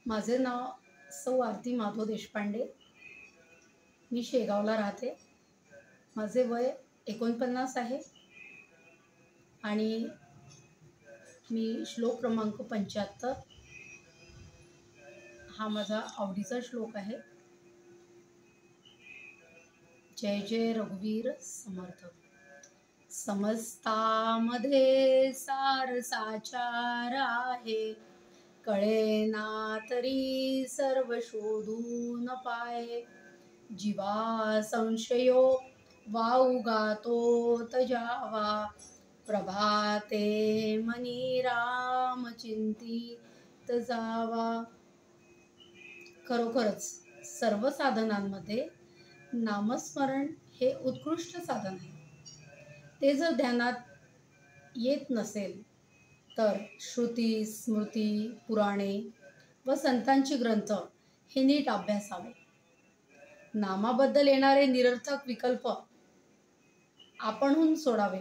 माझे नाव सौ आरती माधव देशपांडे. मी शेगावला राहते. माझे वय 49 आहे आणि मी श्लोक क्रमांक 75 हा माझा आवडीचा श्लोक आहे. जय जय रघुवीर समर्थ. समस्तामध्ये सार साचार आहे, कळेना तरी सर्व शोधून पाहे. जीवा संशयो वाउगा तो तजावा, प्रभाते मनी राम चिंतित जावा. खरोखरच सर्व साधनांमध्ये नामस्मरण हे उत्कृष्ट साधन आहे. ते जर ध्यानात येत नसेल तर श्रुती, स्मृती, पुराणे व संतांची ग्रंथ हे नीट अभ्यासावे. नामाबद्दल येणारे निरर्थक विकल्प आपणहून सोडावे.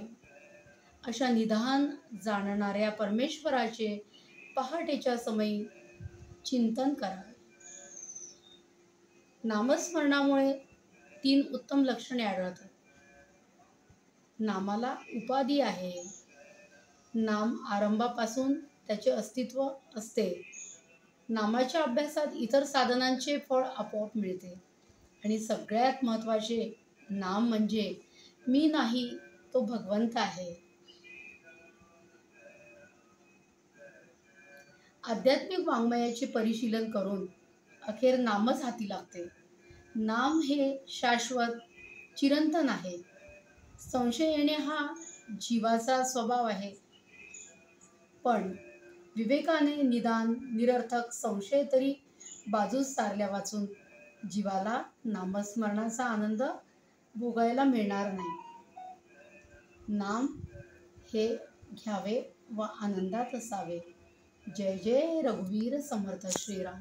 अशा निधान जाणणाऱ्या परमेश्वराचे पहाटेच्या समयी चिंतन करावे. नामस्मरणामुळे 3 उत्तम लक्षणे आढळतात. नामाला उपाधी आहे. नाम आरंभापासून त्याचे अस्तित्व असते. नामाच्या अभ्यासात इतर साधनांचे फळ आपोआप मिळते. आणि सगळ्यात महत्त्वाचे, नाम म्हणजे मी नाही, तो भगवंत आहे. आध्यात्मिक वाङ्मयाचे परिशीलन करून अखेर नामच हाती लागते. नाम हे शाश्वत चिरंतन आहे. संशय येणे हा जीवाचा स्वभाव आहे, पण विवेकाने निदान निरर्थक संशय तरी बाजूस सारल्या वाचून जीवाला नामस्मरणाचा आनंद भोगायला मिळणार नाही. नाम हे घ्यावे व आनंदात असावे. जय जय रघुवीर समर्थ श्रीराम.